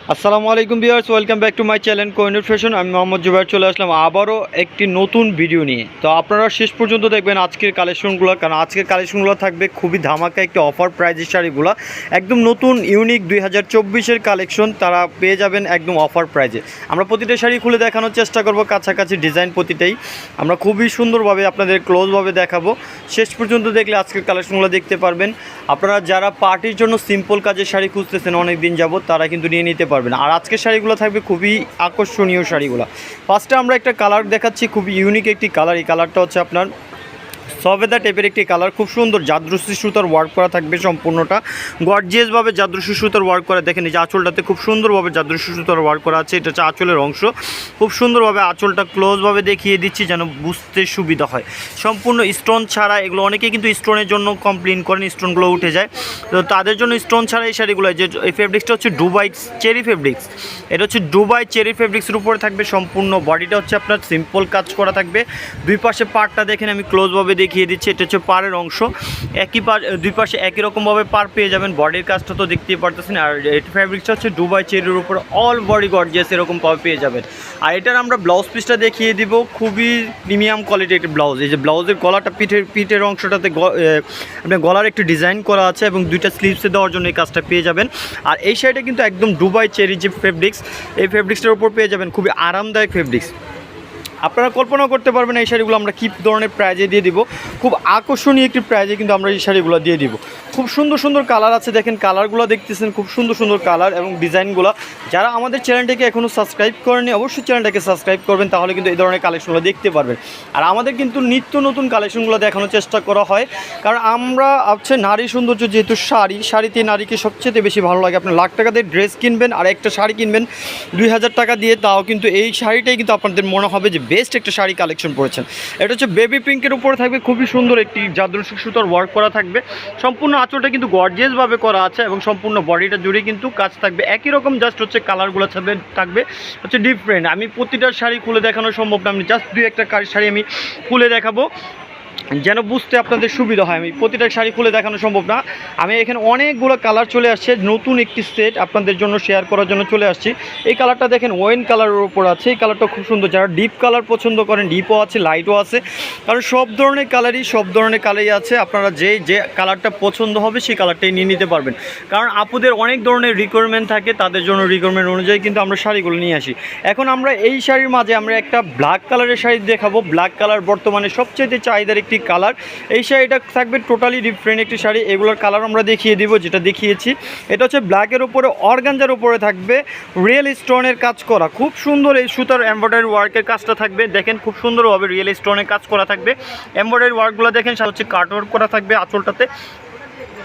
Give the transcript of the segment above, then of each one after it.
আসসালামু আলাইকুম viewers, welcome back to my channel Kohinoor fashion. আমি মোহাম্মদ জুবায়ের চলে আসলাম আবারও একটি নতুন ভিডিও নিয়ে। তো আপনারা শেষ পর্যন্ত দেখবেন আজকের কালেকশনগুলো, কারণ আজকের কালেকশনগুলো থাকবে খুবই ধামাকা একটি অফার প্রাইজের শাড়িগুলো, একদম নতুন ইউনিক 2024-এর কালেকশন তারা পেয়ে যাবেন একদম অফার প্রাইজে। আমরা প্রতিটা শাড়ি খুলে দেখানোর চেষ্টা করব, কাছাকাছি ডিজাইন প্রতিটাই আমরা খুবই সুন্দরভাবে আপনাদের ক্লোজভাবে দেখাবো। শেষ পর্যন্ত দেখলে আজকের কালেকশনগুলো দেখতে পারবেন। আপনারা যারা পার্টির জন্য সিম্পল কাজের শাড়ি খুঁজতেছেন অনেক দিন যাবত, তারা কিন্তু নিয়ে নিতে পারবেন। আর আজকের শাড়িগুলো থাকবে খুবই আকর্ষণীয় শাড়িগুলো। ফার্স্টে আমরা একটা কালার দেখাচ্ছি, খুবই ইউনিক একটি কালার। এই কালারটা হচ্ছে আপনার সবেদা টাইপের একটি কালার, খুব সুন্দর জাদ্রসি সুতার ওয়ার্ক করা থাকবে, সম্পূর্ণটা গর্জিয়াসভাবে জাদ্রসি সুতার ওয়ার্ক করা। দেখেন এই যে আঁচলটাতে খুব সুন্দরভাবে জাদ্রসি সুতার ওয়ার্ক করা আছে, এটা হচ্ছে আঁচলের অংশ। খুব সুন্দরভাবে আঁচলটা ক্লোজভাবে দেখিয়ে দিচ্ছি যেন বুঝতে সুবিধা হয়। সম্পূর্ণ স্টোন ছাড়া, এগুলো অনেকে কিন্তু স্টোনের জন্য কমপ্লেন করেন, স্টোনগুলো উঠে যায়, তো তাদের জন্য স্টোন ছাড়া এই শাড়িগুলো। যে এই ফেব্রিক্সটা হচ্ছে দুবাই চেরি ফেব্রিক্স, এটা হচ্ছে দুবাই চেরি ফেব্রিক্সের উপরে থাকবে। সম্পূর্ণ বডিটা হচ্ছে আপনার সিম্পল কাজ করা থাকবে। দুই পাশে পাড়টা দেখেন, আমি ক্লোজভাবে দেখিয়ে দিচ্ছি, এটা হচ্ছে পাড়ের অংশ। দুই পাশে একই রকমভাবে পাড় পেয়ে যাবেন। বডির কাজটা তো দেখতেই পারতেছেন। আর এই ফ্যাব্রিক্সটা হচ্ছে দুবাই চেরির উপর অল বডি গর্জিয়াস এরকমভাবে পেয়ে যাবেন। আর এটার আমরা ব্লাউজ পিসটা দেখিয়ে দিব, খুবই প্রিমিয়াম কোয়ালিটির একটি ব্লাউজ। এই যে ব্লাউজের গলাটা পিঠের অংশটাতে আপনার গলার একটু ডিজাইন করা আছে এবং দুইটা স্লিভসে দেওয়ার জন্য এই কাজটা পেয়ে যাবেন। আর এই শাড়িটা কিন্তু একদম দুবাই চেরি যে ফেব্রিক্স, এই ফেব্রিক্সটার উপর পেয়ে যাবেন খুবই আরামদায়ক ফেব্রিক্স। আপনারা কল্পনা করতে পারবেন এই শাড়িগুলো আমরা কী ধরনের প্রাইজে দিয়ে দিব। খুব আকর্ষণীয় একটি প্রাইজে কিন্তু আমরা এই শাড়িগুলো দিয়ে দিব। খুব সুন্দর সুন্দর কালার আছে, দেখেন কালারগুলো দেখতেছেন, খুব সুন্দর সুন্দর কালার এবং ডিজাইনগুলো। যারা আমাদের চ্যানেলটাকে এখনও সাবস্ক্রাইব করেনি, অবশ্যই চ্যানেলটাকে সাবস্ক্রাইব করবেন, তাহলে কিন্তু এই ধরনের কালেকশনগুলো দেখতে পারবেন। আর আমাদের কিন্তু নিত্য নতুন কালেকশনগুলো দেখানোর চেষ্টা করা হয়, কারণ আমরা হচ্ছে নারী সৌন্দর্য, যেহেতু শাড়িতে নারীকে সবচেয়ে বেশি ভালো লাগে। আপনি লাখ টাকা দিয়ে ড্রেস কিনবেন আর একটা শাড়ি কিনবেন 2000 টাকা দিয়ে, তাও কিন্তু এই শাড়িটাই কিন্তু আপনাদের মনে হবে যে বেস্ট একটা শাড়ি কালেকশন পড়েছেন। এটা হচ্ছে বেবি পিঙ্কের উপরে থাকবে, খুবই সুন্দর একটি জাদ্রসি সুতার ওয়ার্ক করা থাকবে। সম্পূর্ণ আঁচলটা কিন্তু গর্জিয়াসভাবে করা আছে এবং সম্পূর্ণ বডিটা জুড়ে কিন্তু কাজ থাকবে একই রকম, জাস্ট হচ্ছে কালারগুলো থাকবে হচ্ছে ডিফারেন্ট। আমি প্রতিটা শাড়ি খুলে দেখানো সম্ভব না, আমি জাস্ট দুই একটা শাড়ি আমি খুলে দেখাবো যেন বুঝতে আপনাদের সুবিধা হয়। আমি প্রতিটা শাড়ি খুলে দেখানো সম্ভব না। আমি এখানে অনেকগুলো কালার চলে আসছে, নতুন একটি সেট আপনাদের জন্য শেয়ার করার জন্য চলে আসছি। এই কালারটা দেখেন ওয়াইন কালারের উপর আছে, এই কালারটা খুব সুন্দর। যারা ডিপ কালার পছন্দ করেন, ডিপও আছে, লাইটও আছে, কারণ সব ধরনের কালারই আছে। আপনারা যে কালারটা পছন্দ হবে সেই কালারটাই নিয়ে নিতে পারবেন, কারণ আপুদের অনেক ধরনের রিকোয়ারমেন্ট থাকে, তাদের জন্য রিকোয়ারমেন্ট অনুযায়ী কিন্তু আমরা শাড়িগুলো নিয়ে আসি। এখন আমরা এই শাড়ির মাঝে আমরা একটা ব্ল্যাক কালারের শাড়ি দেখাবো। ব্ল্যাক কালার বর্তমানে সবচেয়ে চাহিদার একটি কালার। এই শাড়িটা থাকবে টোটালি ডিফারেন্ট একটি শাড়ি, এগুলোর কালার আমরা দেখিয়ে দিব, যেটা দেখিয়েছি। এটা হচ্ছে ব্ল্যাকের উপরে অর্গানজার উপরে থাকবে রিয়েল স্টোনের কাজ করা, খুব সুন্দর এই সুতার এমব্রয়ডারি ওয়ার্কের কাজটা থাকবে। দেখেন খুব সুন্দরভাবে রিয়েল স্টোনের কাজ করা থাকবে। এমব্রয়ডারি ওয়ার্কগুলো দেখেন, সাথে হচ্ছে কাট ওয়ার্ক করা থাকবে আঁচলটাতে,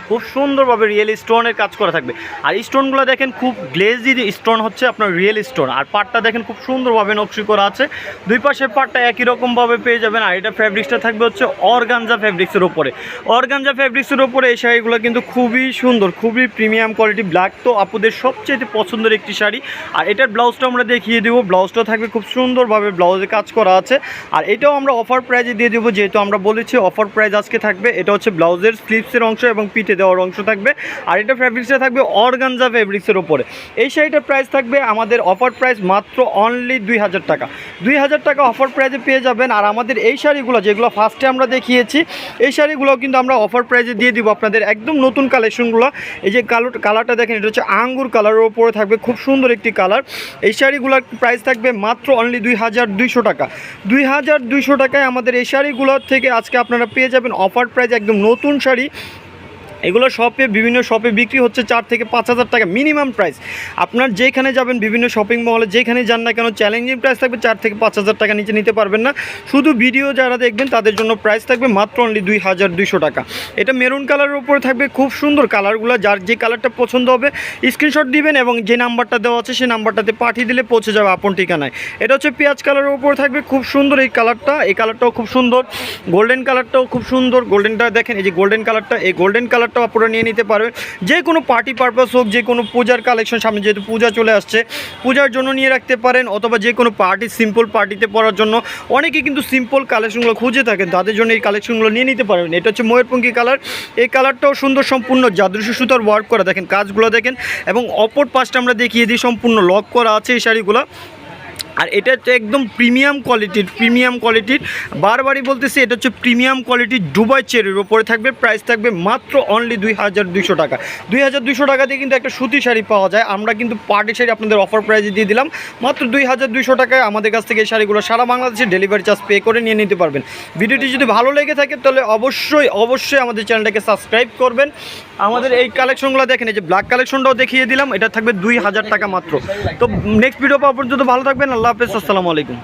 খুব সুন্দরভাবে রিয়েল স্টোনের কাজ করা থাকবে। আর স্টোনগুলো দেখেন খুব গ্লেজি স্টোন, হচ্ছে আপনার রিয়েল স্টোন। আর পাটটা দেখেন খুব সুন্দরভাবে নকশি করা আছে, দুই পাশের পাটটা একই রকমভাবে পেয়ে যাবেন। আর এটা ফ্যাব্রিক্সটা থাকবে হচ্ছে অর্গানজা ফ্যাব্রিক্সের উপরে। অর্গানজা ফ্যাব্রিক্সের উপরে এই শাড়িগুলো কিন্তু খুবই সুন্দর, খুবই প্রিমিয়াম কোয়ালিটি। ব্ল্যাক তো আপুদের সবচেয়ে পছন্দের একটি শাড়ি। আর এটার ব্লাউজটা আমরা দেখিয়ে দেবো, ব্লাউজটা থাকবে খুব সুন্দরভাবে ব্লাউজে কাজ করা আছে। আর এটাও আমরা অফার প্রাইজে দিয়ে দেবো, যেহেতু আমরা বলেছি অফার প্রাইজ আজকে থাকবে। এটা হচ্ছে ব্লাউজের স্লিভসের অংশ এবং পিঠে দেওয়ার অংশ থাকবে। আর এটা ফ্যাব্রিক্সটা থাকবে অর্গানজা ফ্যাব্রিক্সের উপরে। এই শাড়িটার প্রাইস থাকবে আমাদের অফার প্রাইস মাত্র অনলি 2000 টাকা। 2000 টাকা অফার প্রাইজে পেয়ে যাবেন। আর আমাদের এই শাড়িগুলো যেগুলো ফার্স্টে আমরা দেখিয়েছি, এই শাড়িগুলো কিন্তু আমরা অফার প্রাইজে দিয়ে দিব আপনাদের, একদম নতুন কালেকশনগুলো। এই যে কালারটা দেখেন, এটা হচ্ছে আঙ্গুর কালারের উপরে থাকবে, খুব সুন্দর একটি কালার। এই শাড়িগুলোর প্রাইস থাকবে মাত্র অনলি 2200 টাকা। 2200 টাকায় আমাদের এই শাড়িগুলোর থেকে আজকে আপনারা পেয়ে যাবেন অফার প্রাইজ, একদম নতুন শাড়ি। এগুলো বিভিন্ন শপে বিক্রি হচ্ছে 4 থেকে 5000 টাকা মিনিমাম প্রাইস। আপনার যেখানে যাবেন, বিভিন্ন শপিং মলে যেখানে যান না কেন, চ্যালেঞ্জিং প্রাইস থাকবে 4 থেকে 5000 টাকা নিচে নিতে পারবেন না। শুধু ভিডিও যারা দেখবেন তাদের জন্য প্রাইস থাকবে মাত্র অনলি 2200 টাকা। এটা মেরুন কালারের উপরে থাকবে, খুব সুন্দর কালারগুলো। যার যে কালারটা পছন্দ হবে স্ক্রিনশট দিবেন এবং যে নাম্বারটা দেওয়া আছে সেই নাম্বারটাতে পাঠিয়ে দিলে পৌঁছে যাবে আপন ঠিকানায়। এটা হচ্ছে পেঁয়াজ কালারের উপরে থাকবে, খুব সুন্দর এই কালারটা। এই কালারটাও খুব সুন্দর, গোল্ডেন কালারটাও খুব সুন্দর। গোল্ডেনটা দেখেন, এই যে গোল্ডেন কালারটা, এই গোল্ডেন কালারটা কালারটাও আপনারা নিয়ে নিতে পারবেন। যে কোনো পার্টি পারপাস হোক, যে কোনো পূজার কালেকশন, সামনে যেহেতু পূজা চলে আসছে, পূজার জন্য নিয়ে রাখতে পারেন, অথবা যে কোনো পার্টি সিম্পল পার্টিতে পরার জন্য। অনেকে কিন্তু সিম্পল কালেকশনগুলো খুঁজে থাকেন, তাদের জন্য এই কালেকশনগুলো নিয়ে নিতে পারবেন। এটা হচ্ছে ময়ূরপঙ্খী কালার। এই কালারটাও সুন্দর, সম্পূর্ণ জাদুশী সুতার ওয়ার্ক করা, দেখেন কাজগুলো দেখেন। এবং অপর পাশটা আমরা দেখিয়ে দিই, সম্পূর্ণ লক করা আছে এই শাড়িগুলো। আর এটা হচ্ছে একদম প্রিমিয়াম কোয়ালিটির বারবারই বলতেছি, এটা হচ্ছে প্রিমিয়াম কোয়ালিটির দুবাই চেরির ওপরে থাকবে। প্রাইস থাকবে মাত্র অনলি 2200 টাকা। 2200 টাকা দিয়ে কিন্তু একটা সুতি শাড়ি পাওয়া যায়। আমরা কিন্তু পার্টি শাড়ি আপনাদের অফার প্রাইসে দিয়ে দিলাম মাত্র 2200 টাকায়। আমাদের কাছ থেকে এই শাড়িগুলো সারা বাংলাদেশে ডেলিভারি চার্জ পে করে নিয়ে নিতে পারবেন। ভিডিওটি যদি ভালো লেগে থাকে তাহলে অবশ্যই আমাদের চ্যানেলটাকে সাবস্ক্রাইব করবেন। আমাদের এই কালেকশনগুলো দেখেন, এই যে ব্ল্যাক কালেকশনটাও দেখিয়ে দিলাম, এটা থাকবে 2000 টাকা মাত্র। তো নেক্সট ভিডিও পাওয়া পর্যন্ত ভালো থাকবেন। আল্লাহ হাফেজ, আসসালামু আলাইকুম।